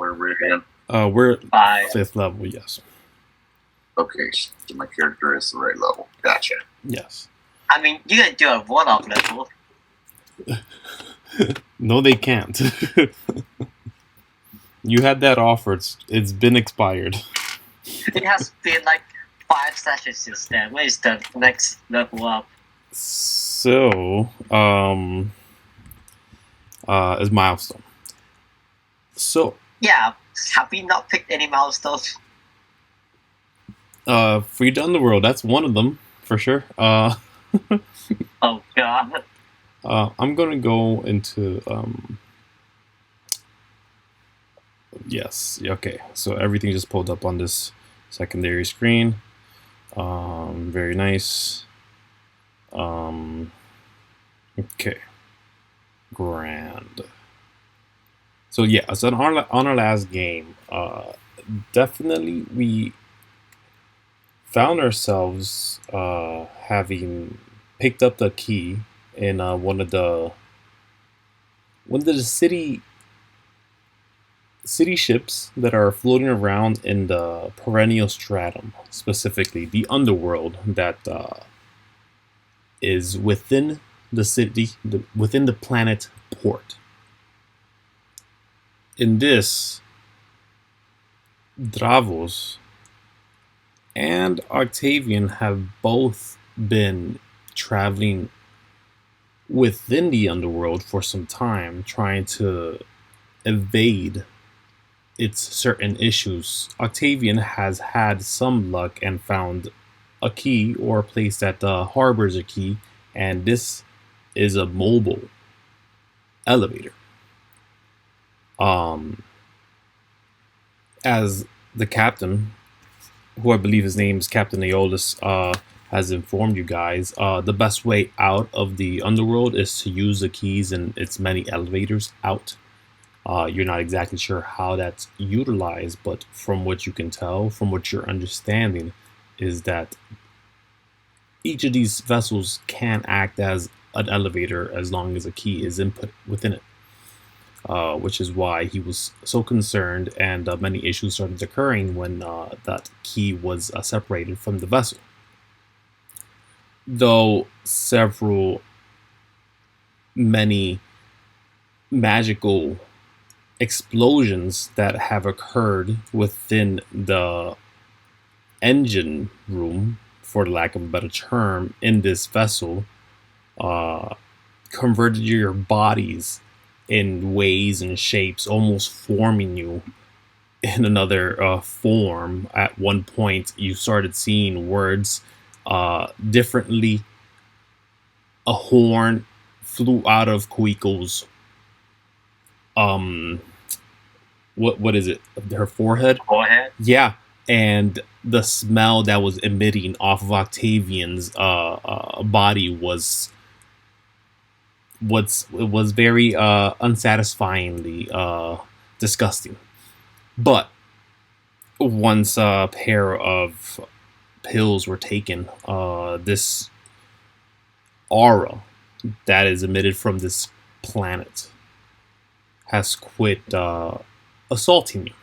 are we again? We're 5. 5th level, yes. Okay, so my character is the right level. Gotcha. Yes. I mean, you can do a warlock level. No, they can't. You had that offer. It's been expired. It has been like 5 sessions since then. Where is the next level up? So, is milestone. So, Yeah, have we not picked any milestones? Free to Underworld, that's one of them, for sure. Oh god. I'm gonna go into, yes, okay, so everything just pulled up on this secondary screen. Very nice. Okay. Grand. So yeah, so on our last game, definitely we found ourselves having picked up the key in one of the city ships that are floating around in the perennial stratum, specifically the underworld that is within the city, within the planet Port. In this, Dravos and Octavian have both been traveling within the underworld for some time, trying to evade its certain issues. Octavian has had some luck and found a key, or a place that harbors a key, and this is a mobile elevator. As the captain, who I believe his name is Captain Aeolus, has informed you guys, the best way out of the underworld is to use the keys in its many elevators out. You're not exactly sure how that's utilized, but from what you can tell, from what you're understanding, is that each of these vessels can act as an elevator as long as a key is input within it. Which is why he was so concerned, and many issues started occurring when that key was separated from the vessel. Though many magical explosions that have occurred within the engine room, for lack of a better term, in this vessel, converted your bodies in ways and shapes, almost forming you in another form. At one point, you started seeing words differently. A horn flew out of Kuiko's what is it? Her forehead? Forehead? Yeah, and the smell that was emitting off of Octavian's body was very unsatisfyingly disgusting. But once a pair of pills were taken, this aura that is emitted from this planet has quit assaulting you.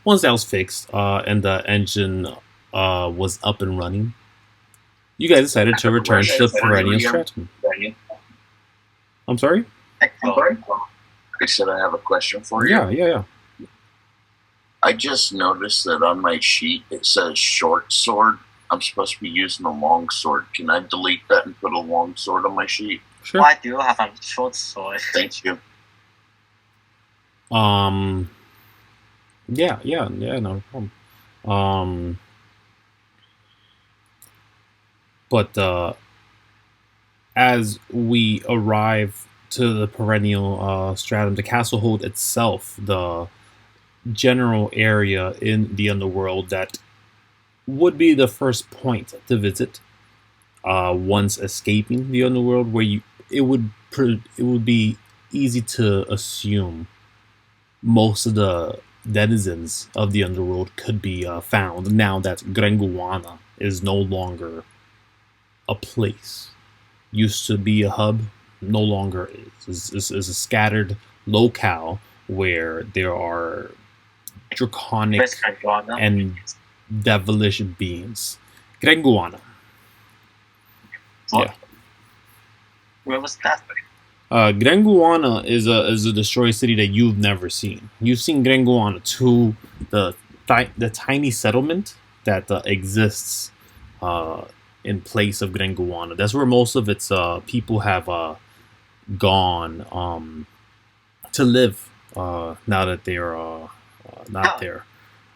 Once that was fixed and the engine was up and running, you guys decided to return to the perennial stratum. I'm sorry? I said I have a question for you. Yeah. I just noticed that on my sheet it says short sword. I'm supposed to be using a long sword. Can I delete that and put a long sword on my sheet? Sure. Why do you have a short sword? Thank you. Yeah, no problem. But as we arrive to the perennial stratum, the castle hold itself, the general area in the underworld that would be the first point to visit once escaping the underworld, where it would be easy to assume most of the denizens of the underworld could be found now that Grenguana is no longer a place. Used to be a hub, no longer is a scattered locale where there are draconic Where's Granguana? and devilish beings. Grenguana. What? Yeah. Where was that? Grenguana is a destroyed city that you've never seen. You've seen Grenguana 2, the tiny settlement that exists in place of Grenguana. That's where most of its people have gone to live now that they're not there.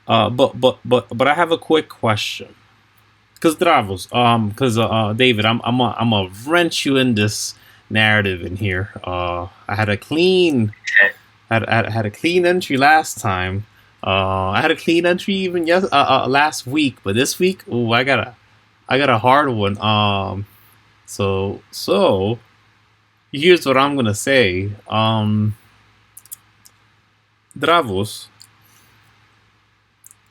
But I have a quick question. Because Dravos, David, I'm gonna wrench you in this narrative in here. I had a clean had a clean entry last time. I had a clean entry even last week, but this week, I got a hard one. So here's what I'm gonna say. Dravos,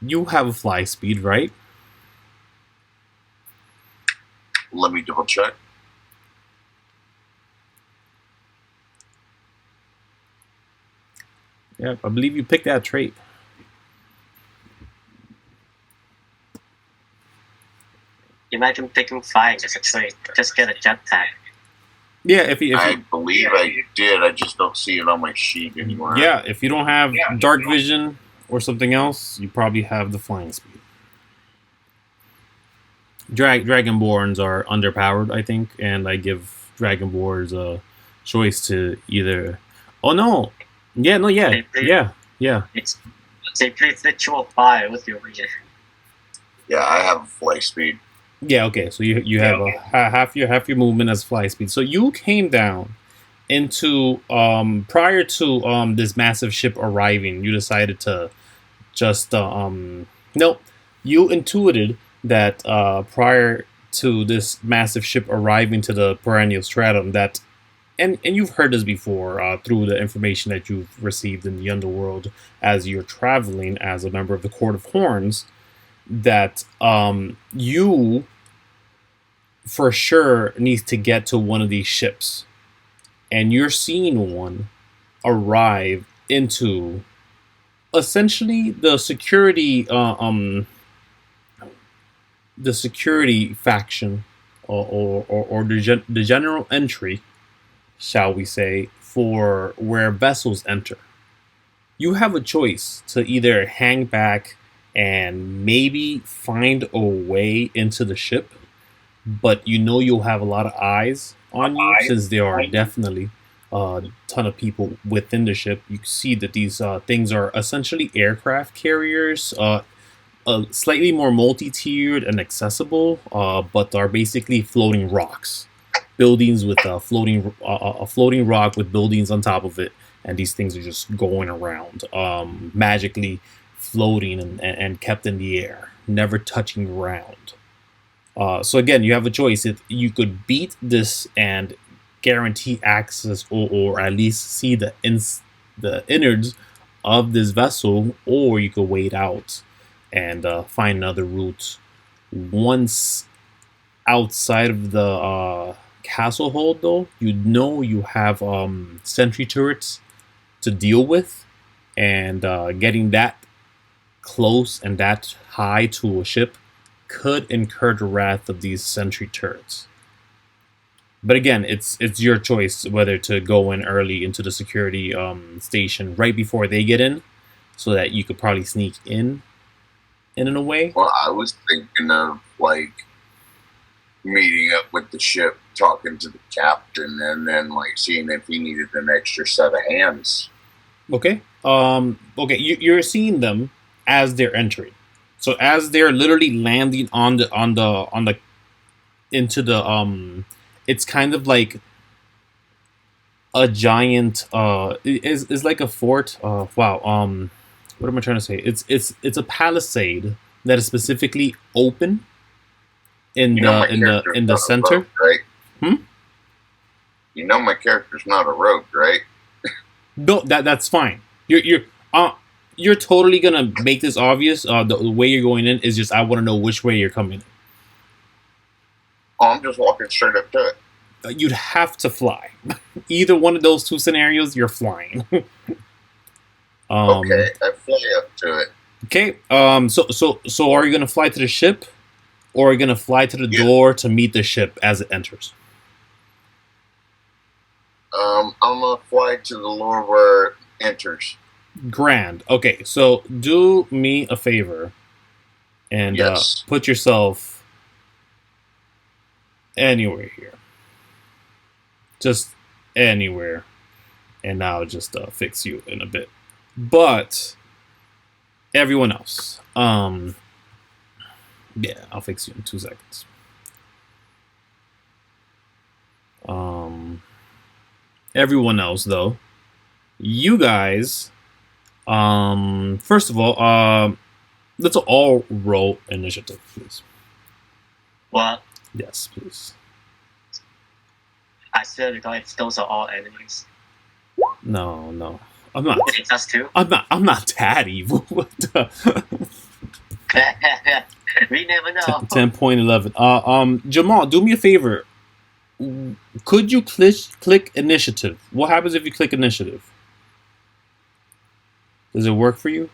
you have a fly speed, right? Let me double check. Yeah, I believe you picked that trait. You might be picking flying as a trait. Just get a jetpack. Yeah, if you I believe I did. I just don't see it on my sheet anymore. yeah, if you don't have dark vision or something else, you probably have the flying speed. Dragonborns are underpowered, I think, and I give Dragonborns a choice to either. Oh no! Yeah, no, yeah. They play ritual fire with your region. Yeah, I have fly speed. Yeah, okay. So you have half your movement as fly speed. So you came down into prior to this massive ship arriving. You decided to just no. You intuited that prior to this massive ship arriving to the perennial stratum that. And you've heard this before through the information that you've received in the underworld as you're traveling as a member of the Court of Horns, that you for sure needs to get to one of these ships, and you're seeing one arrive into essentially the security faction or the general entry, shall we say, for where vessels enter. You have a choice to either hang back and maybe find a way into the ship, but you know you'll have a lot of eyes on you since there are definitely a ton of people within the ship. You can see that these things are essentially aircraft carriers, slightly more multi-tiered and accessible, but are basically floating rocks. Buildings with a floating rock with buildings on top of it, and these things are just going around, magically floating and kept in the air, never touching ground. So again, you have a choice. If you could beat this and guarantee access, or at least see the innards of this vessel, or you could wait out and find another route. Once outside of the castle hold, though, you know you have sentry turrets to deal with, and getting that close and that high to a ship could incur the wrath of these sentry turrets. But again, it's your choice whether to go in early into the security station right before they get in, so that you could probably sneak in a way. Well, I was thinking of like meeting up with the ship, talking to the captain, and then like seeing if he needed an extra set of hands. Okay. Okay. You're seeing them as they're entering. So as they're literally landing on the into the it's kind of like a giant is like a fort. Wow. What am I trying to say? It's a palisade that is specifically open in the center. Rogue, right? Hmm? You know my character's not a rogue, right? No, that's fine. You're totally gonna make this obvious. The way you're going in is just I want to know which way you're coming. Oh, I'm just walking straight up to it. You'd have to fly. Either one of those two scenarios, you're flying. Okay, I fly up to it. Okay. So are you gonna fly to the ship, or are you gonna fly to the Yeah. door to meet the ship as it enters? I'm gonna fly to the door where it enters. Grand. Okay. So do me a favor and Yes. put yourself anywhere here. Just anywhere, and I'll just fix you in a bit. But everyone else, yeah, I'll fix you in 2 seconds. Everyone else, though, you guys, first of all, let's all roll initiative, please. What? Yes, please. I swear to God, if those are all enemies. No, I'm not. Is it just two? I'm not that evil. What the? We never know. 10.11. Jemal, do me a favor. Could you click initiative? What happens if you click initiative? Does it work for you?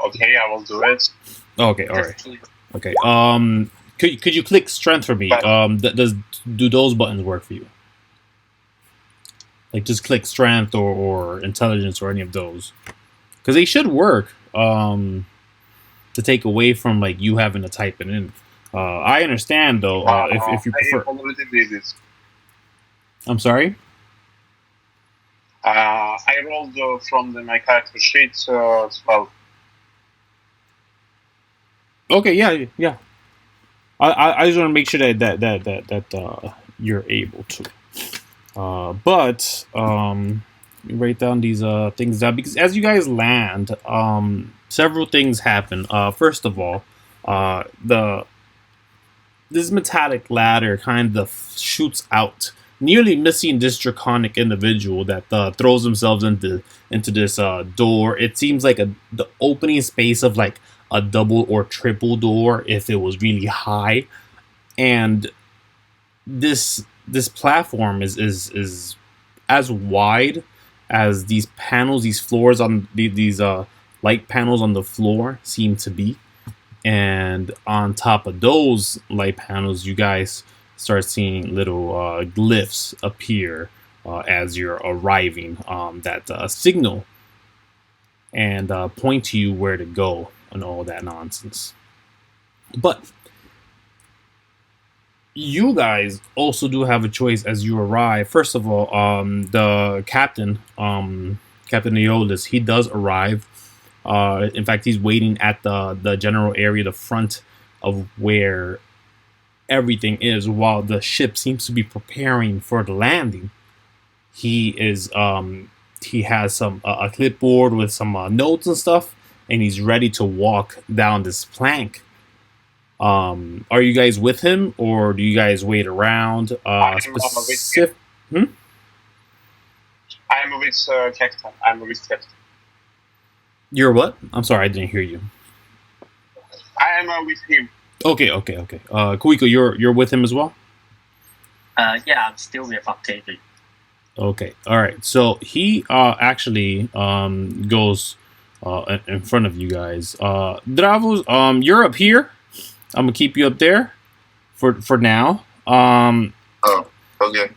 Okay, I will do it. Okay, all right. Just keep- Okay. Could you click strength for me? Do those buttons work for you? Like just click strength or intelligence or any of those, because they should work. To take away from like you having to type it in. I understand though. If you prefer, I already did it. I'm sorry. I rolled from my character sheet 12. Okay, yeah. I just want to make sure that you're able to. But you write down these things down, because as you guys land, several things happen. First of all, this metallic ladder kind of shoots out, nearly missing this draconic individual that throws themselves into this door. It seems like the opening space of like a double or triple door if it was really high, and this platform is as wide as these panels, these floors on these light panels on the floor seem to be. And on top of those light panels, you guys start seeing little glyphs appear as you're arriving, that signal and point to you where to go and all that nonsense. But you guys also do have a choice as you arrive. First of all, the captain, Captain Aeolus, he does arrive. In fact, he's waiting at the general area, the front of where everything is, while the ship seems to be preparing for the landing. He has some a clipboard with some notes and stuff, and he's ready to walk down this plank. Are you guys with him, or do you guys wait around? I'm with Captain. I'm with Captain. You're what? I'm sorry, I didn't hear you. I am with him. Okay. Kuiko, you're with him as well? Yeah, I'm still with Octavian. Okay, all right. So he actually goes in front of you guys. Dravos, you're up here. I'm gonna keep you up there for now. Oh, okay.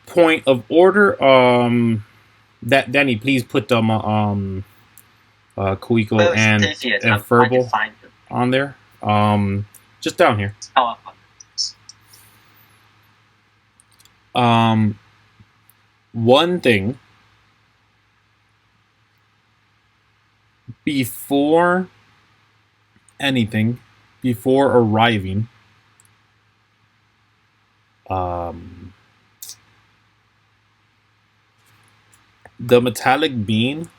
Point of order. That Danny, please put them Kuiko Where is and Octavian? I'm trying to Furball find him. on there. Just down here. Oh, One thing before anything, before arriving, the metallic beam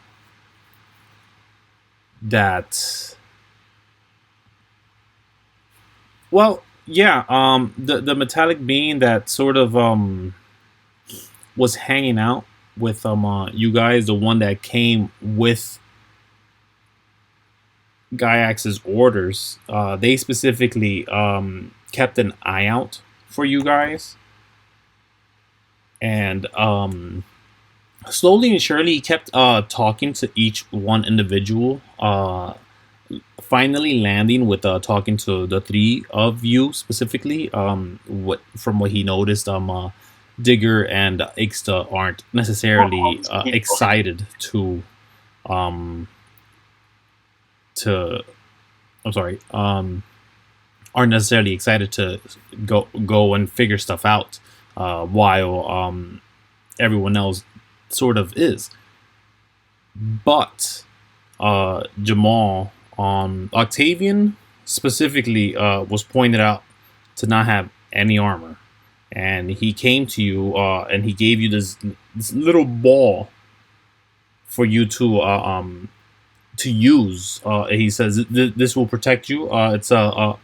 that, well, yeah, the metallic beam that sort of was hanging out with you guys, the one that came with Gaiax's orders, they specifically kept an eye out for you guys, and slowly and surely, he kept talking to each one individual. Finally landing with talking to the three of you specifically. What he noticed, Digger and Ixta aren't necessarily excited um to I'm sorry, aren't necessarily excited to go and figure stuff out, while everyone else sort of is. But Jemal, Octavian specifically, was pointed out to not have any armor, and he came to you, and he gave you this little ball for you to use. He says this will protect you. It's a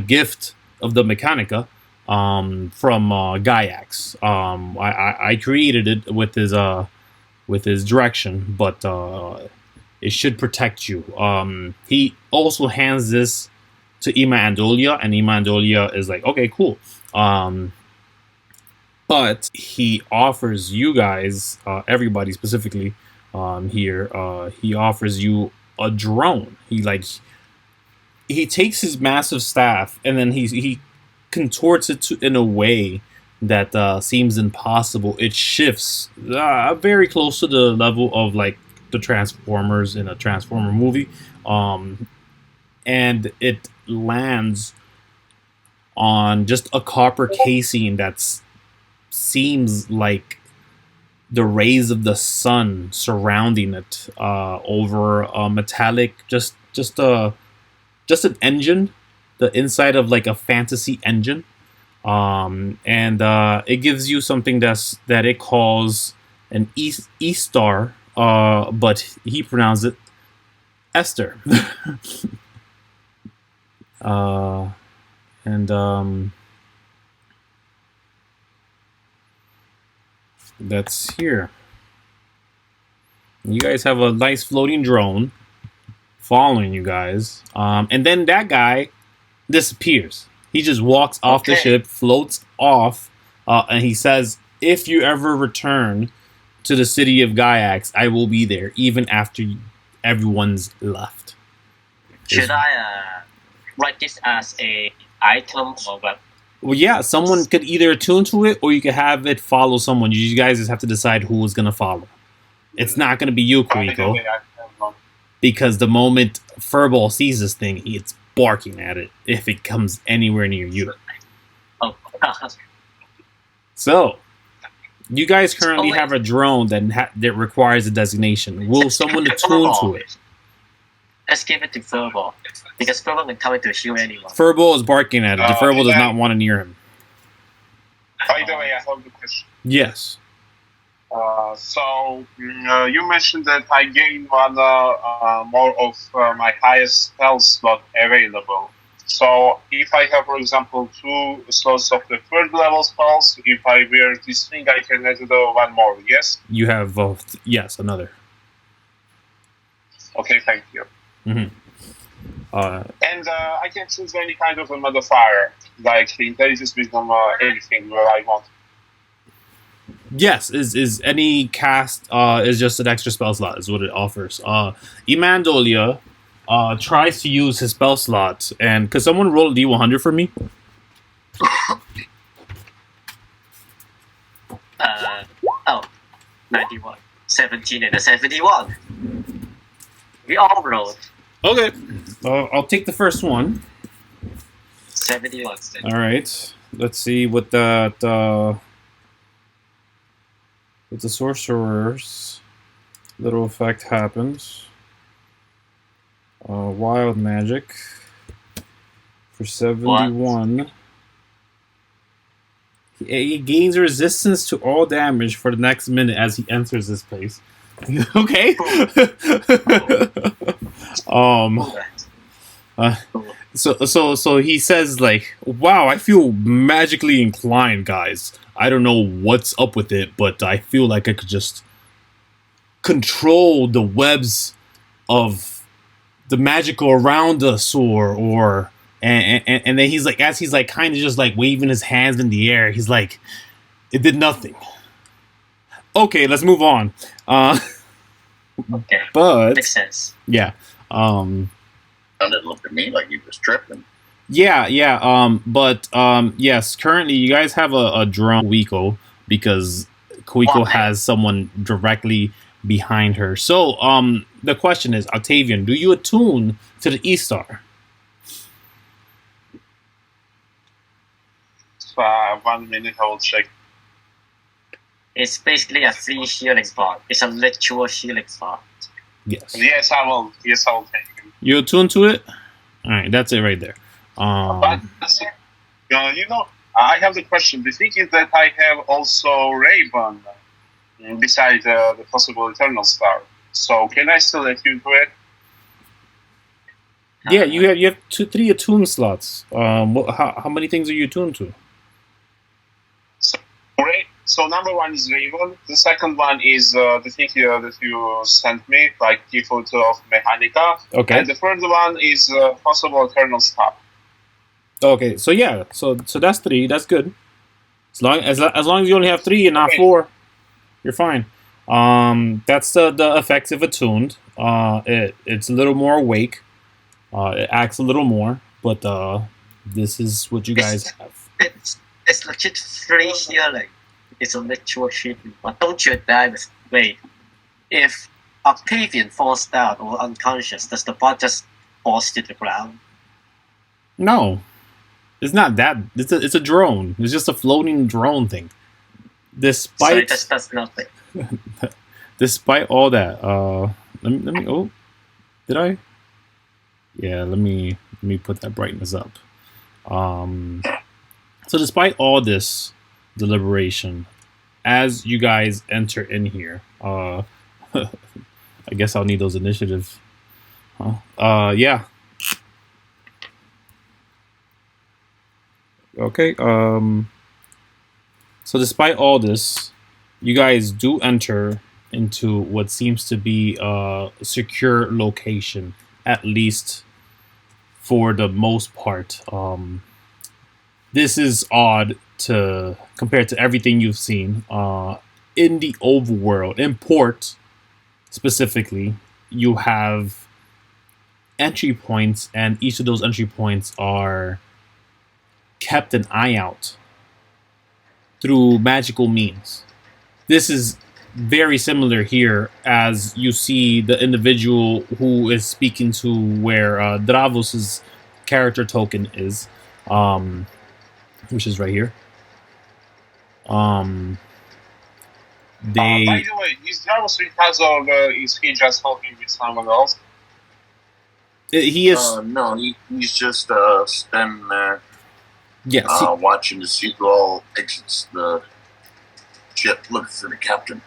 gift of the Mechanica, from Gaiax. I created it with his direction, but it should protect you. He also hands this to Ima Andolia, and Ima Andolia is like, okay, cool. But he offers you guys, everybody specifically, here, he offers you a drone. He takes his massive staff and then he contorts it in a way that seems impossible. It shifts very close to the level of like the Transformers in a Transformer movie, and it lands on just a copper casing that seems like the rays of the sun surrounding it, over a metallic, just an engine, the inside of like a fantasy engine, and it gives you something that it calls an E-star, but he pronounced it Esther. And that's here. You guys have a nice floating drone following you guys, and then that guy disappears. He just walks off the ship, floats off, and he says, "If you ever return to the city of Gaiax, I will be there, even after everyone's left." Should I write this as a item or what? Well, yeah, someone could either attune to it, or you could have it follow someone. You guys just have to decide who is going to follow. It's not going to be you, Kuiko, because the moment Furball sees this thing, it's barking at it if it comes anywhere near you. Oh. So, you guys currently have a drone that requires a designation. Will someone attune to it? Let's give it to Furball, because Furball can come into shield anyone. Furball is barking at it. The Furball does not want to near him. By the way, I have a question. Yes. So you mentioned that I gain one more of my highest spell slot available. So if I have, for example, 2 slots of the 3rd level spells, if I wear this thing, I can add one more, yes? You have, yes, another. Okay, thank you. Mm-hmm. And I can choose any kind of a modifier, like intelligence, wisdom, anything where I want. Yes, is any cast is just an extra spell slot is what it offers. Emandolia tries to use his spell slot, and could someone roll a D100 for me? 91, 17 and a 71. We all rolled. Okay, I'll take the first one. 71. All right, let's see what that with the sorcerer's little effect happens. Wild magic for 71. What? He gains resistance to all damage for the next minute as he enters this place. Okay. So he says like, "Wow, I feel magically inclined, guys. I don't know what's up with it, but I feel like I could just control the webs of the magical around us, or." And then he's like, as he's like kind of just like waving his hands in the air, he's like, "It did nothing. Okay, let's move on. Okay, But makes sense. yeah, It looked at me like he was tripping. yeah. But yes, currently you guys have a drone Kuiko because Kuiko Why? has someone directly behind her. So the question is, Octavian, do you attune to the E Star? 1 minute, I will check. It's basically a free healing spot. It's a literal healing spot. Yes. Yes, I will. Yes, I will take it. You attune to it? All right, that's it right there. But I have the question. The thing is that I have also Raven beside the possible Eternal Star. So can I still attune to it? Yeah, you have 3 attune slots. How many things are you attuned to? So number 1 is Raven. The second one is the thing that you sent me, like default of Mechanica. Okay. And the third one is possible Eternal Star. Okay, so yeah, so that's 3. That's good. As long as you only have 3 and not 4, you're fine. That's the effective attuned. It's a little more awake. It acts a little more, but this is what you guys have. It's legit free healing. It's a literal healing. But don't you die. Wait. If Octavian falls down or unconscious, does the bot just falls to the ground? No, it's not that. It's a drone. It's just a floating drone thing. Despite So it just does nothing. Despite all that, let me. Oh, did I? Yeah, let me put that brightness up. So despite all this deliberation, as you guys enter in here, I guess I'll need those initiatives. Yeah. Okay. So despite all this, you guys do enter into what seems to be a secure location, at least for the most part. This is odd to compared to everything you've seen in the overworld. In port, specifically, you have entry points, and each of those entry points are kept an eye out through magical means. This is very similar here, as you see the individual who is speaking to where Dravos' character token is, which is right here. By the way, is Dravos with us or is he just talking with someone else? He is. No, he's just standing there, Yes. watching to see who all exits the ship, looking for the captain.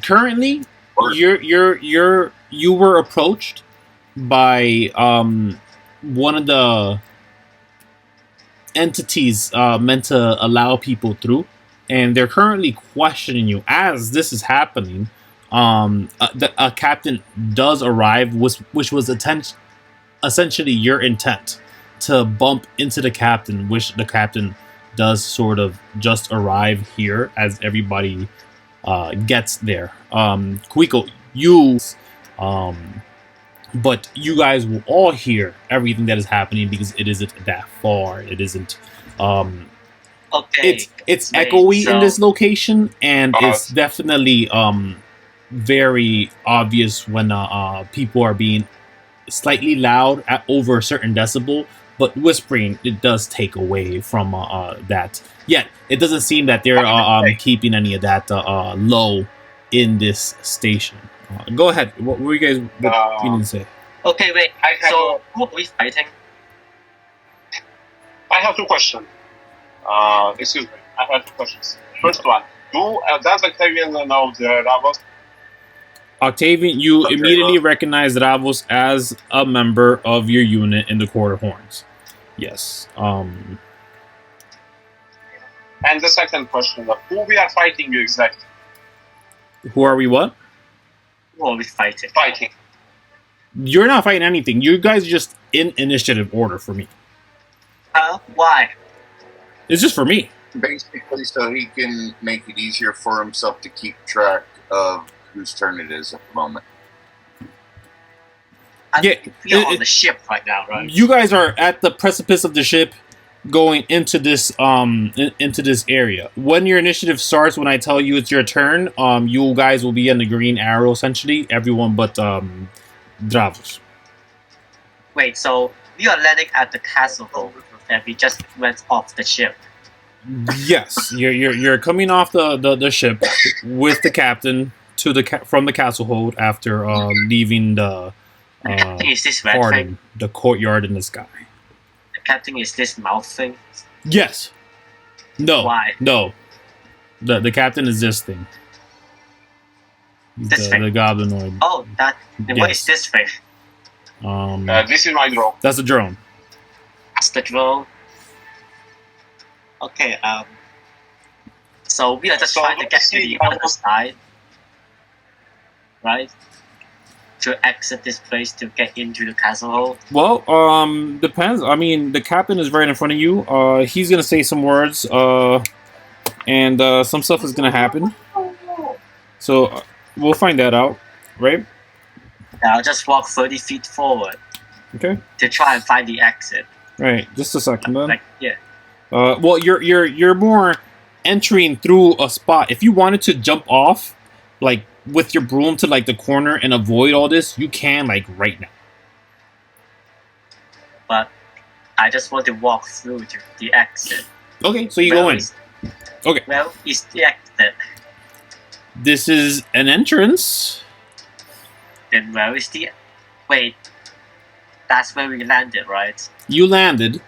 Currently, you were approached by one of the entities meant to allow people through, and they're currently questioning you as this is happening. A captain does arrive, which was essentially your intent to bump into the captain, which the captain does sort of just arrive here as everybody gets there. Kuiko, but you guys will all hear everything that is happening because it isn't that far. It isn't. Okay. It's Wait, echoey so- in this location, and it's definitely very obvious when people are being slightly loud at over a certain decibel. But whispering, it does take away from that. Yet it doesn't seem that they're keeping any of that low in this station. Go ahead. What were you guys meaning to say? Okay, wait. So who are we fighting? I have 2 questions. Excuse me. I have 2 questions. First one, does Octavian know the Dravos? Octavian, you Okay, immediately recognize Dravos as a member of your unit in the Court of Horns. Yes. And the second question, who we are fighting exactly? Who are we? What? Who are we fighting? Fighting. You're not fighting anything. You guys are just in initiative order for me. Why? It's just for me. Basically, so he can make it easier for himself to keep track of whose turn it is at the moment. We are on the ship right now, right? You guys are at the precipice of the ship, going into this into this area. When your initiative starts, when I tell you it's your turn, you guys will be in the green arrow essentially. Everyone but Dravos. Wait, so we are landing at the castle hole, and we just went off the ship. Yes, you're coming off the ship with the captain to from the castle hold after leaving the Is this red garden, thing? the courtyard in the sky. The captain is this mouth thing? Yes. No. Why? No. The captain is this thing. He's This thing? the goblinoid. Oh, that. And what is this thing? This is my drone. That's a drone. That's the drone. Okay, so we are just trying to get to the other side, right? To exit this place to get into the castle hole. Well, depends. I mean, the captain is right in front of you. He's gonna say some words, and some stuff is gonna happen. So we'll find that out, right? Yeah, I'll just walk 30 feet forward. Okay. To try and find the exit. Right. Just a second, then. Yeah. Well, you're more entering through a spot. If you wanted to jump off, like with your broom to like the corner and avoid all this, you can like right now. But I just want to walk through to the exit. Okay, so you go in. Okay. Well, is the exit? This is an entrance. Then where is the? Wait. That's where we landed, right? You landed.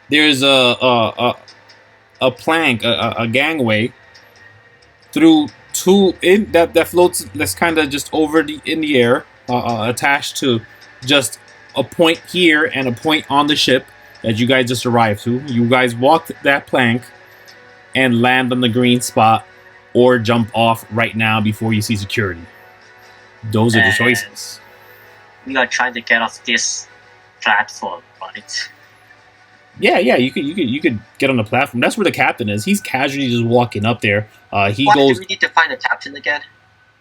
There's a plank, a gangway through that floats. That's kind of just over in the air, attached to just a point here and a point on the ship that you guys just arrived to. You guys walk that plank and land on the green spot, or jump off right now before you see security. Those are the choices. We are trying to get off this platform, right? Yeah, you could get on the platform. That's where the captain is. He's casually just walking up there. Why do we need to find the captain again?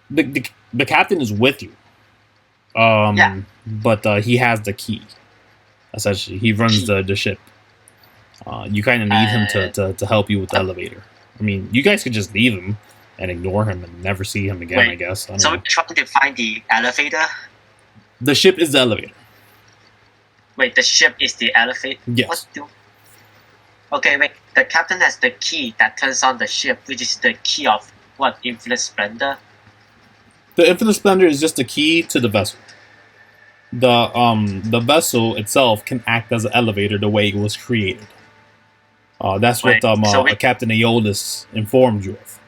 The captain is with you. But he has the key. Essentially, he runs the ship. You kind of need him to help you with the elevator. I mean, you guys could just leave him and ignore him and never see him again. I guess. So we're trying to find the elevator. The ship is the elevator. Wait, the ship is the elevator? Yes. Okay, wait. The captain has the key that turns on the ship, which is the key of what? Infinite Splendor? The Infinite Splendor is just the key to the vessel. The vessel itself can act as an elevator the way it was created. That's what Captain Aeolus informed you of.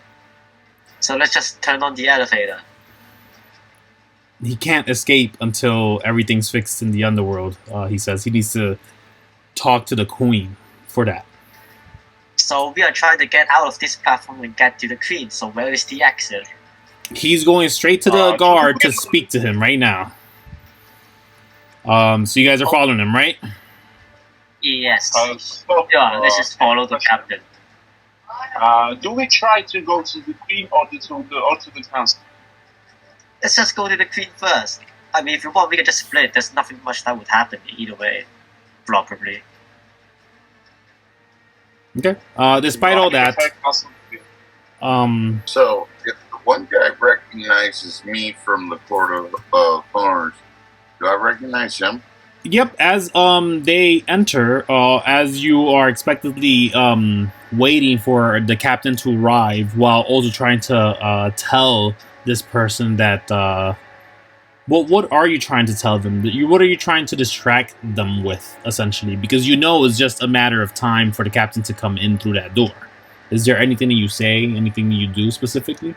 So let's just turn on the elevator. He can't escape until everything's fixed in the underworld, he says. He needs to talk to the queen for that. So we are trying to get out of this platform and get to the queen. So where is the exit? He's going straight to the guard to speak to him right now. So you guys are following him, right? Yes. Let's just follow the captain. Do we try to go to the queen or to the council? Let's just go to the queen first. I mean, if you want, we can just split. There's nothing much that would happen either way, probably. Okay. Despite all that, so if the one guy recognizes me from the Court of Thorns, do I recognize him? Yep. As they enter, as you are expectedly waiting for the captain to arrive, while also trying to tell this person that what are you trying to tell them? What are you trying to distract them with, essentially? Because you know it's just a matter of time for the captain to come in through that door. Is there anything that you say, anything that you do specifically?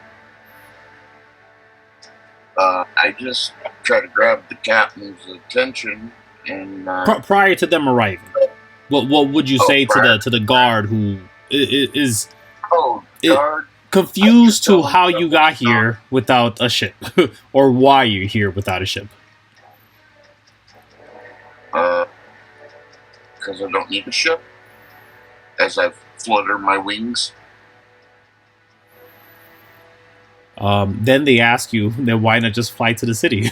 I just try to grab the captain's attention and prior to them arriving. What would you say to the guard who is guard? Confused to how you got here without a ship, or why you're here without a ship? Because I don't need a ship. as I flutter my wings. Then they ask you, then why not just fly to the city?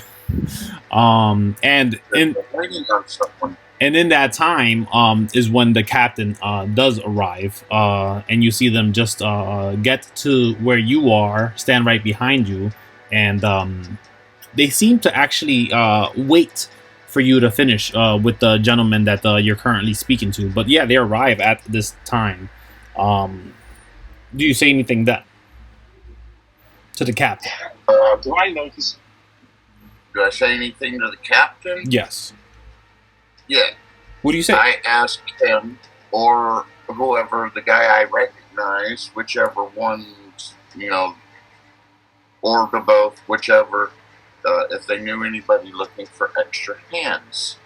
And in Waiting on someone. And in that time is when the captain does arrive, and you see them just get to where you are, stand right behind you, and they seem to actually wait for you to finish with the gentleman that you're currently speaking to. But yeah, they arrive at this time. Do you say anything then to the captain? Do I notice? Do I say anything to the captain? Yes. Yeah. What do you say? I ask him or whoever, the guy I recognize, whichever one, or to both, whichever, if they knew anybody looking for extra hands.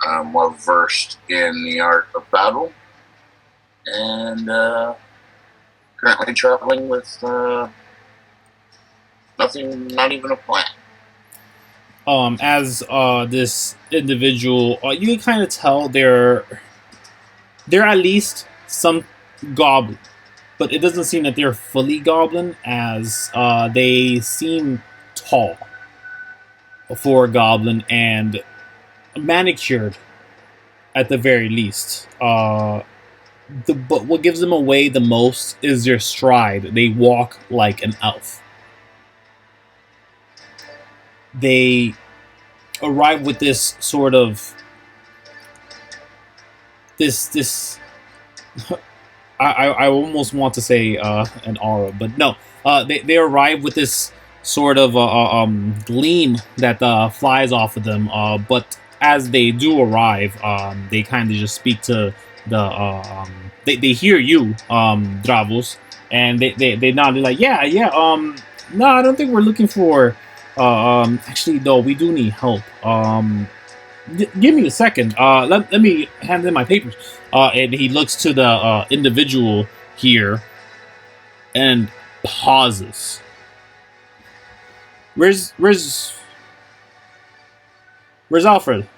I'm well versed in the art of battle, and currently traveling with nothing, not even a plan. As this individual, you can kind of tell they're at least some goblin, but it doesn't seem that they're fully goblin, as they seem tall for a goblin and manicured at the very least. But what gives them away the most is their stride. They walk like an elf. They arrive with this sort of this I almost want to say an aura, but no. They arrive with this sort of gleam that flies off of them. But as they do arrive, they kind of just speak to the they hear you, Dravos, and they nod. They're like, yeah. No, I don't think we're looking for. Actually, no, we do need help. Give me a second. Let me hand in my papers. And he looks to the individual here and pauses. Where's Alfred?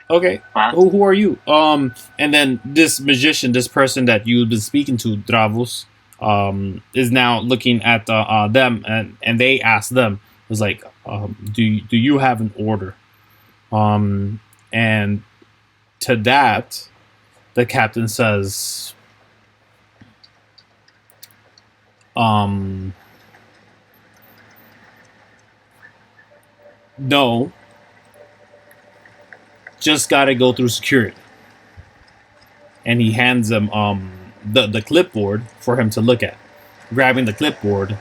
Okay. Who are you? And then this magician, this person that you've been speaking to, Dravos, is now looking at them, and they ask them, it was like, do you have an order? And to that, the captain says, no, just gotta go through security. And he hands him the clipboard for him to look at. Grabbing the clipboard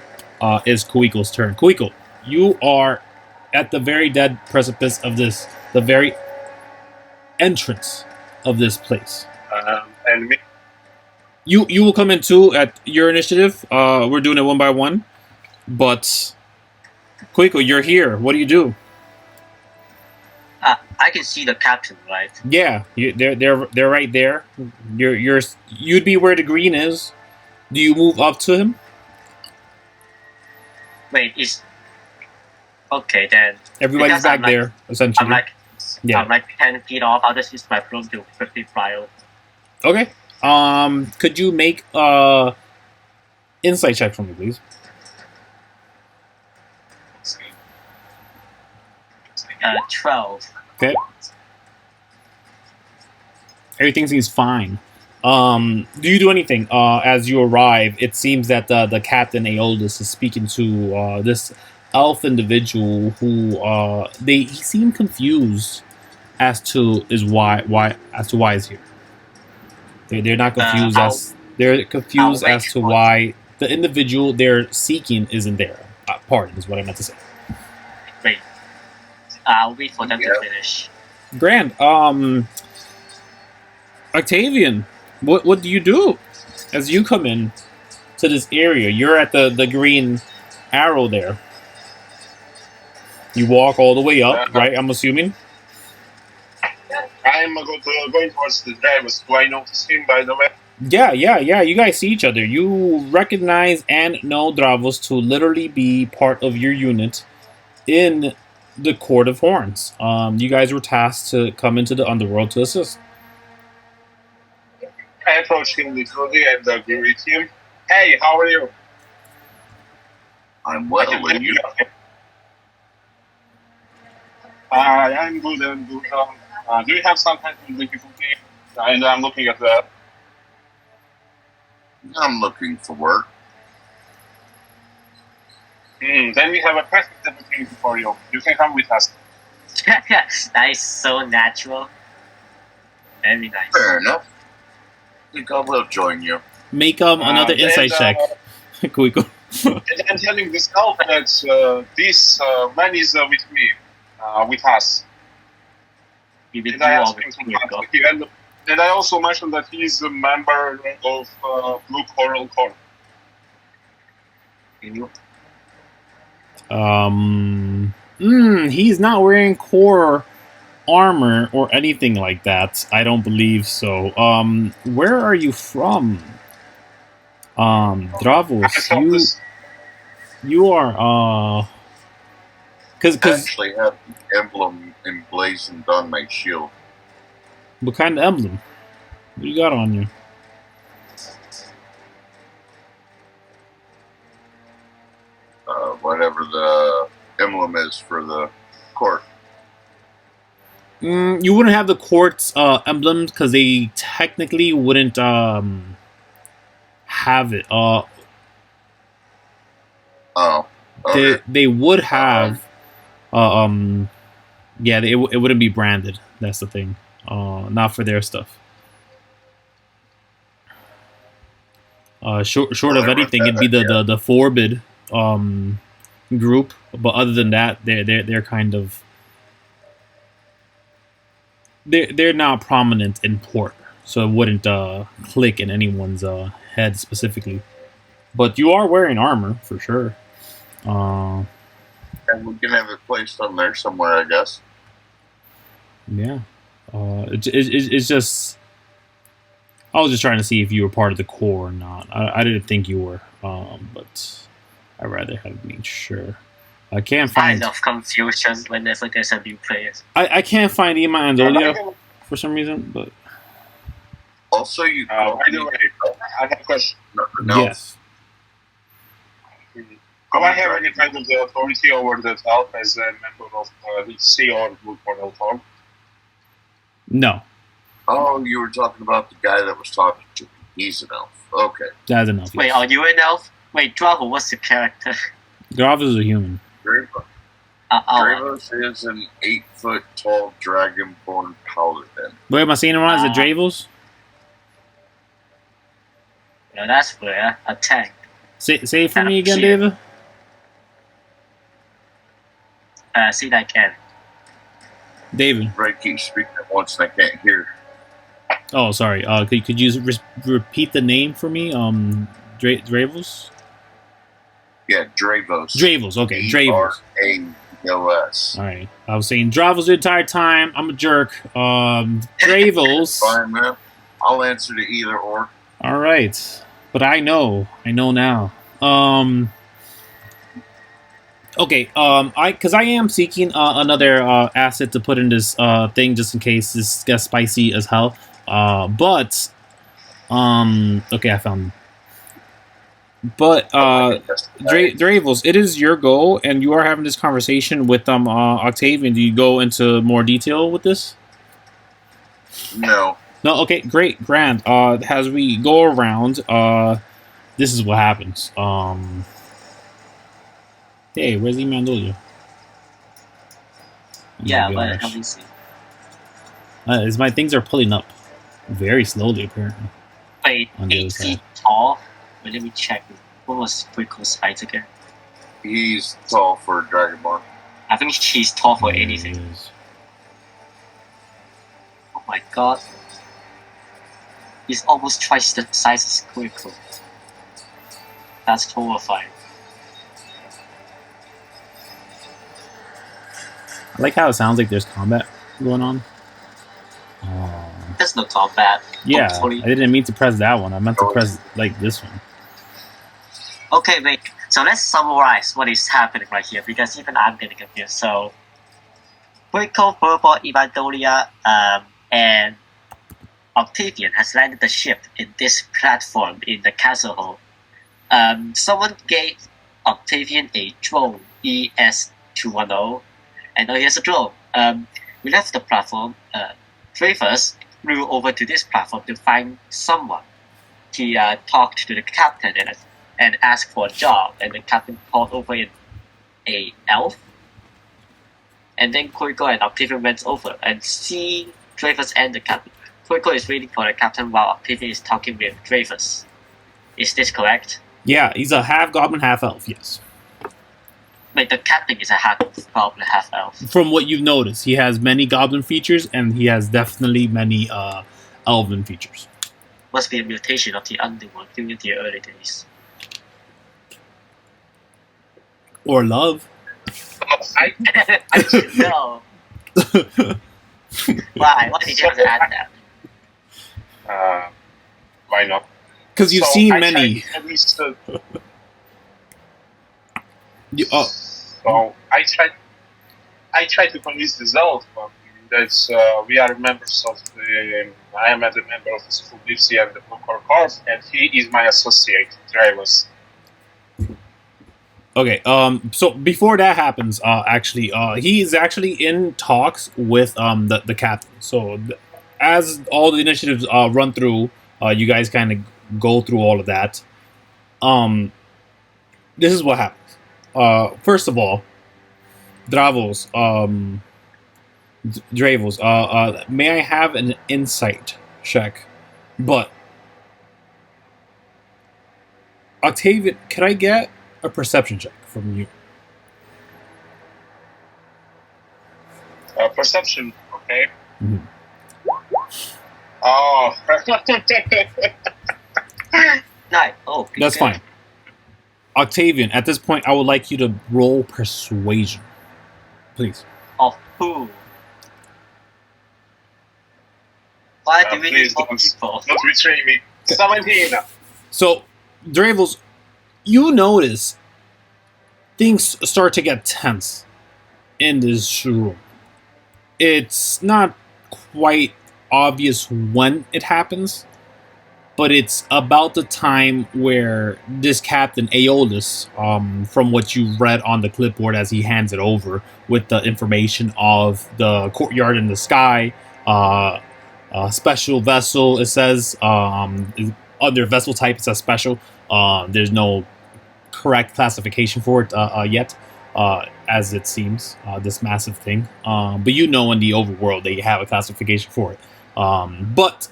is Kuiko's turn. Kuiko, you are at the very dead precipice of this, the very entrance of this place. And me? You will come in too at your initiative. We're doing it one by one. But Kuiko, you're here. What do you do? I can see the captain, right? Yeah, they're right there. You'd be where the green is. Do you move up to him? Wait, is okay then. Everybody's back there, essentially. I'm like 10 feet off. I'll just use my broom to quickly fly over. Okay. Could you make insight check for me, please? 12. Okay. Everything seems fine. Do you do anything as you arrive? It seems that the captain Aeolus is speaking to this elf individual who he seemed confused as to why he's here. They're not confused they're confused as to why the individual they're seeking isn't there. Pardon is what I meant to say. Wait. I'll wait for them to finish. Grand. Octavian, what do you do as you come in to this area? You're at the green arrow there. You walk all the way up, right? I'm assuming. I'm going towards the Dravos. Do I notice him, by the way? Yeah. You guys see each other. You recognize and know Dravos to literally be part of your unit in the Court of Horns. You guys were tasked to come into the underworld to assist. I approach him literally and greet him. Hey, how are you? I'm well, and you? I'm good. Do you have some kind of difficulty? And I'm looking at that. I'm looking for work. Then we have a perfect opportunity for you. You can come with us. That is so natural. Very nice. Fair enough. I think I will join you. Make another insight check, Kuiko. And I'm telling this elf that this man is with me, with us. And I asked him to contact you. And I also mentioned that he is a member of Blue Coral Corps. He's not wearing core armor or anything like that. I don't believe so. Where are you from? Dravos, you are I actually have the emblem emblazoned on my shield. What kind of emblem? What do you got on you? Whatever the emblem is for the court. You wouldn't have the court's emblems because they technically wouldn't have it. Okay. They would have. Yeah, it wouldn't be branded. That's the thing. Not for their stuff. Short of anything, it'd be the Forbid group. But other than that, they're kind of they're not prominent in port, so it wouldn't click in anyone's head specifically. But you are wearing armor for sure. And we can have it placed on there somewhere, I guess. Yeah. It's just. I was just trying to see if you were part of the core or not. I didn't think you were, but I'd rather have made sure. I can't find. Kind of confusion whenever there's a new player. I can't find Ima and Dolia for some reason, but. Also, you. By the way, I have a question. Yes. Do I have any kind of authority over the elf as a member of the Sea or Blue Portal Corps? No. Oh, you were talking about the guy that was talking to me. He's an elf. Okay. That's an elf. Wait, are you an elf? Wait, Dravos, what's the character? Dravos is a human. Dravos. Dravos is an 8-foot tall dragonborn paladin. Wait, am I saying it wrong? Is it Dravos? No, that's fair. A tank. Say it for me again, David. See that can. David. Right, keep speaking at once and I can't hear. Oh, sorry. Could you repeat the name for me? Dravos? Yeah, Dravos. Dravos, okay. Dravos. Dravos. Alright. I was saying Dravos the entire time. I'm a jerk. Dravos. Fine, man. I'll answer to either or. Alright. But I know. I know now. Okay, because I am seeking another asset to put in this thing just in case this gets spicy as hell. Okay, I found him. But Dravos, it is your goal, and you are having this conversation with Octavian. Do you go into more detail with this? No. No. Okay, great, grand. As we go around, this is what happens. Hey, where's the Mandolia? Yeah, but let me see. My things are pulling up very slowly, apparently. Wait, 8 feet tall? Wait, let me check. What was Kuiko's height again? He's tall for a Dragonborn. I think he's tall for anything. Oh my god. He's almost twice the size as Kuiko. That's horrifying. I like how it sounds like there's combat going on. There's no combat. Yeah, hopefully. I didn't mean to press that one. I meant to press like this one. Okay, wait. So let's summarize what is happening right here because even I'm getting confused. So, Kuiko, Purple, Evandolia, and Octavian has landed the ship in this platform in the castle hall. Someone gave Octavian a drone ES-210, and here's a drone. We left the platform. Dravos flew over to this platform to find someone. He talked to the captain and asked for a job, and the captain called over a elf. And then Kuiko and Octavian went over and see Dravos and the captain. Kuiko is waiting for the captain while Octavian is talking with Dravos. Is this correct? Yeah, he's a half goblin, half elf. Yes. Like the captain is a half goblin, half elf. From what you've noticed, he has many goblin features, and he has definitely many elven features. Must be a mutation of the underworld during the early days. Or love. I should know. Why? Why did you have to add that? Why not? Because you've seen many. So I tried to convince the elf that we are members of the. I am a member of the School Dipsy and the Blue Corps, and he is my associate, Dravos. Okay. So before that happens, he is actually in talks with the captain. So as all the initiatives run through, you guys kind of go through all of that. This is what happens. First of all, Dravos, may I have an insight check? But Octavian, can I get a perception check from you? Perception, okay. Mm-hmm. Oh. Nice. Oh, that's fine. Octavian, at this point, I would like you to roll persuasion, please. Of who? Why do we need Please more don't people? betray me. 17. So, Dravos, you notice things start to get tense in this room. It's not quite obvious when it happens, but it's about the time where this captain, Aeolus, from what you read on the clipboard as he hands it over with the information of the courtyard in the sky, special vessel, it says, under vessel type, it says special. There's no correct classification for it yet, as it seems, this massive thing. But you know in the overworld they have a classification for it. But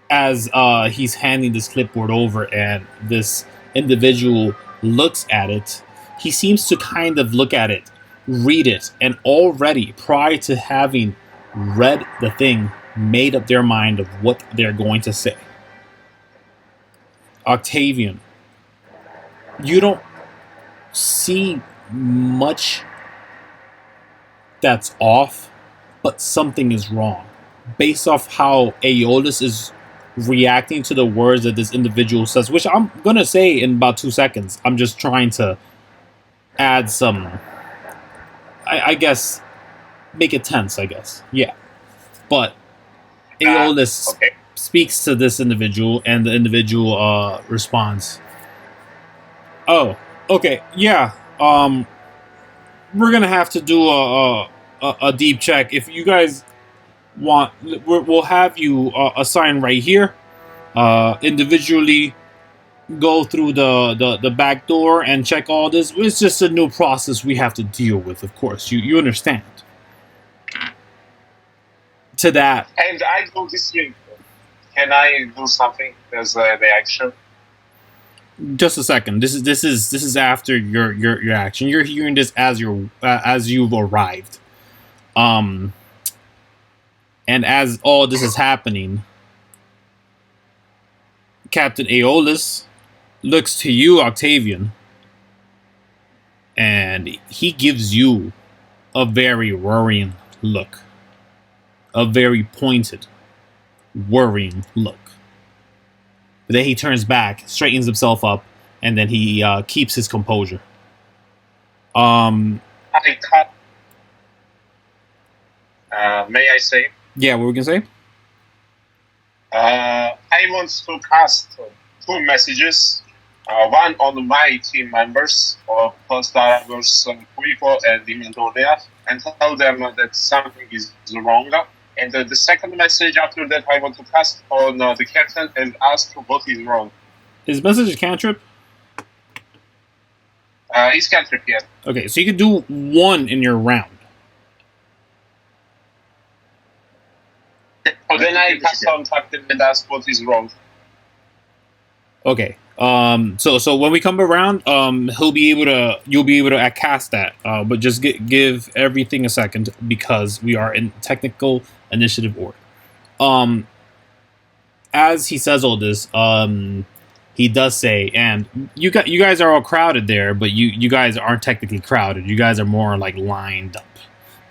as he's handing this clipboard over and this individual looks at it, he seems to kind of look at it, read it, and already, prior to having read the thing, made up their mind of what they're going to say. Octavian, you don't see much that's off, but something is wrong. Based off how Aeolus is reacting to the words that this individual says, which I'm going to say in about 2 seconds. I'm just trying to add some, I guess, make it tense, I guess. Yeah. But Aeolus speaks to this individual, and the individual responds, "Oh, okay, yeah. We're gonna have to do a deep check. If you guys want, we'll have you assign right here. Individually, go through the back door and check all this. It's just a new process we have to deal with. Of course, you understand." To that, and I do this thing. Can I do something as the action? Just a second. This is after your action. You're hearing this as you've arrived, and as all this is happening, Captain Aeolus looks to you, Octavian, and he gives you a very worrying look, a very pointed, worrying look. But then he turns back, straightens himself up, and then he keeps his composure. May I say? Yeah, what were we gonna say? I want to cast 2 messages. One on my team members, plus Dravos, Kuiko, and Dimendoria, and tell them that something is wrong. And the second message after that, I want to cast on the captain and ask what is wrong. Is message a cantrip? It's cantrip, yeah. Okay, so you can do 1 in your round. So then I cast on captain and ask what is wrong. Okay. So when we come around, you'll be able to cast that. But just give everything a second because we are in technical initiative order. As he says all this, he does say, and you guys are all crowded there, but you guys aren't technically crowded. You guys are more like lined up.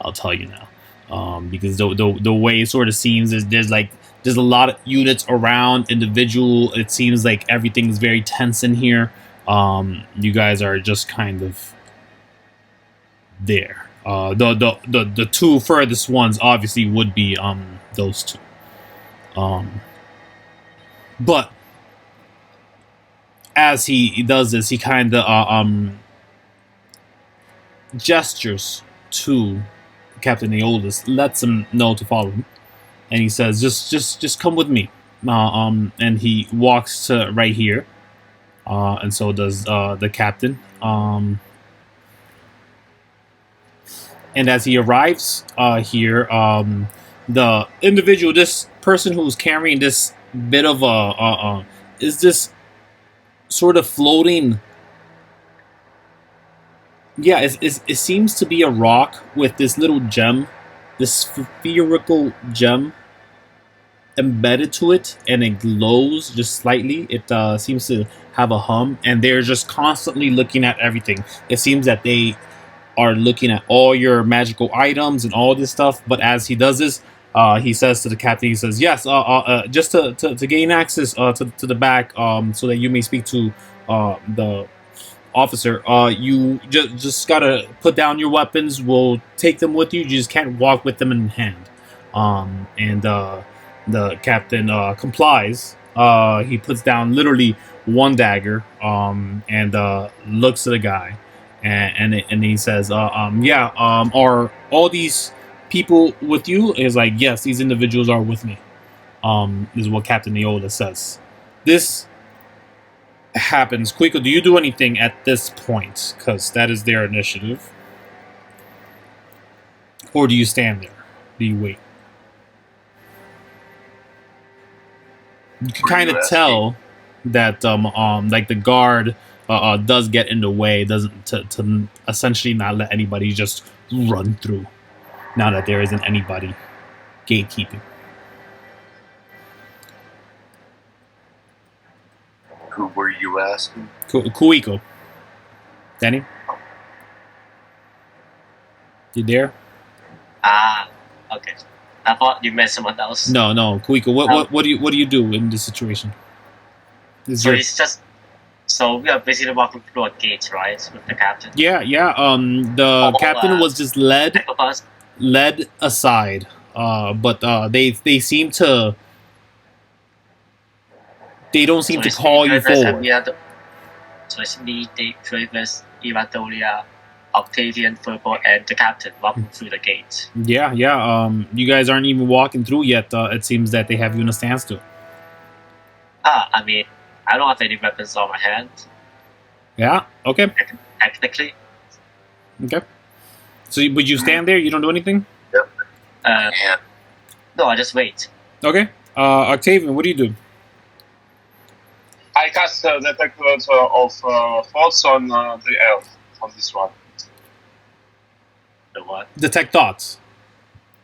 I'll tell you now, because the way it sort of seems is there's a lot of units around individual. It seems like everything's very tense in here. You guys are just kind of there. The 2 furthest ones obviously would be those 2. But as he does this, he kind of gestures to Captain Aeolus, lets him know to follow him, and he says, "Just come with me." And he walks to right here, and so does the captain. And as he arrives here, the individual, this person who's carrying this bit of is this sort of floating. Yeah, it seems to be a rock with this little gem, this spherical gem embedded to it, and it glows just slightly. It seems to have a hum, and they're just constantly looking at everything. It seems that they are looking at all your magical items and all this stuff. But as he does this, he says to the captain, he says, "Yes, just to gain access to the back, so that you may speak to the officer. You just gotta put down your weapons. We'll take them with you. You just can't walk with them in hand." And the captain complies. He puts down literally 1 dagger, and looks at the guy, and he says, "Yeah, are all these people with you?" Is like, "Yes, these individuals are with me." Is what Captain Aeolus says. This happens. Kuiko, do you do anything at this point? Because that is their initiative. Or do you stand there? Do you wait? You can kind of tell that like the guard does get in the way, doesn't to essentially not let anybody just run through. Now that there isn't anybody gatekeeping. Who were you asking? Kuiko. Danny? You there? Okay. I thought you meant someone else. No. Kuiko, what do you do in this situation? So it's just so we are basically walking through a gate, right, with the captain. Yeah. The captain was just led aside. But they seem to. They don't seem to call you forward. So it's me, Dave, Travis, Ivandolia, Octavian, Furbo, and the captain walking through the gate. Yeah. You guys aren't even walking through yet. It seems that they have you in a standstill. I mean, I don't have any weapons on my hand. Yeah. Okay. Technically. Okay. So, would you stand there? You don't do anything? Yep. No, I just wait. Okay. Octavian, what do you do? I cast Detector of Thoughts on the elf on this one. The what? Detect thoughts.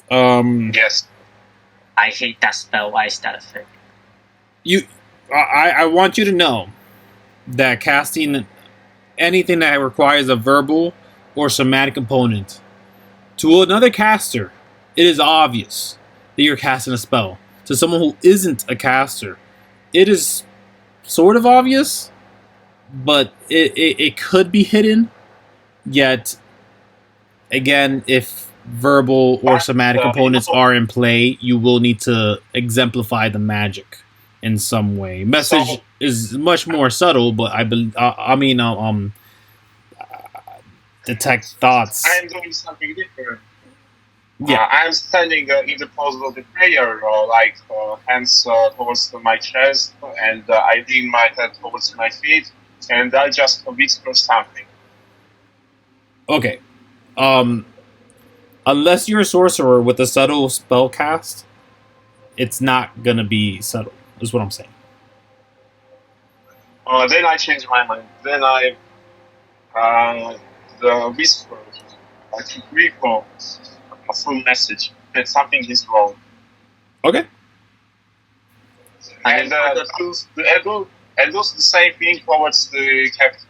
Yes. I hate that spell. Why is that a thing? I want you to know that casting anything that requires a verbal or somatic component to another caster, it is obvious that you're casting a spell. To someone who isn't a caster, it is sort of obvious, but it could be hidden. Yet, again, if verbal or But, somatic components are in play, you will need to exemplify the magic in some way. Message is much more subtle, but detect thoughts. I am doing something different. Yeah. I'm standing in the pose of the prayer, hands towards my chest, and I lean my head towards my feet, and I just whisper something. Okay. Unless you're a sorcerer with a subtle spell cast, it's not gonna be subtle, is what I'm saying. Then I change my mind. Then the whisper to Kuiko a full message that something is wrong. Okay. And do the same thing towards the captain.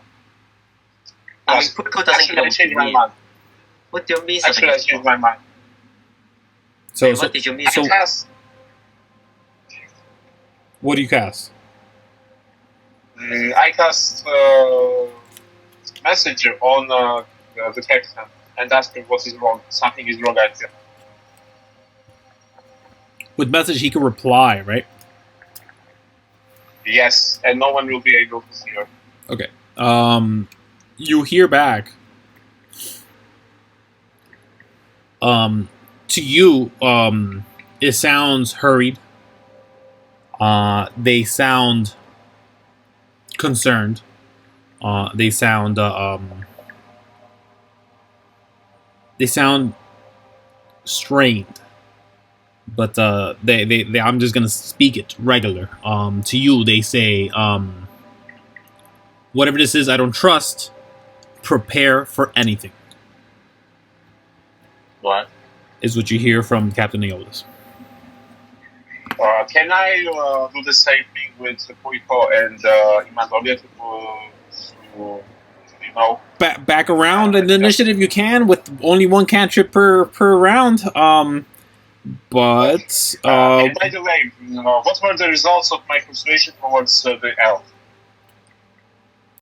I mean, Kuiko doesn't Actually, I changed my mind. What do you mean? Actually, I changed my mind. So, what did you mean? So, what do you cast? I cast message on the captain and ask him what is wrong. Something is wrong, I feel. With message, he can reply, right? Yes, and no one will be able to hear. Okay. You hear back. To you, it sounds hurried. They sound concerned. They sound strained. But they I'm just gonna speak it regular. To you, they say, whatever this is, I don't trust. Prepare for anything. What? Is what you hear from Captain Aeolus. Can I do the same thing with Kuiko and Imandolia to back around in the initiative you can with only one cantrip per round. But and by the way, what were the results of my persuasion towards the elf?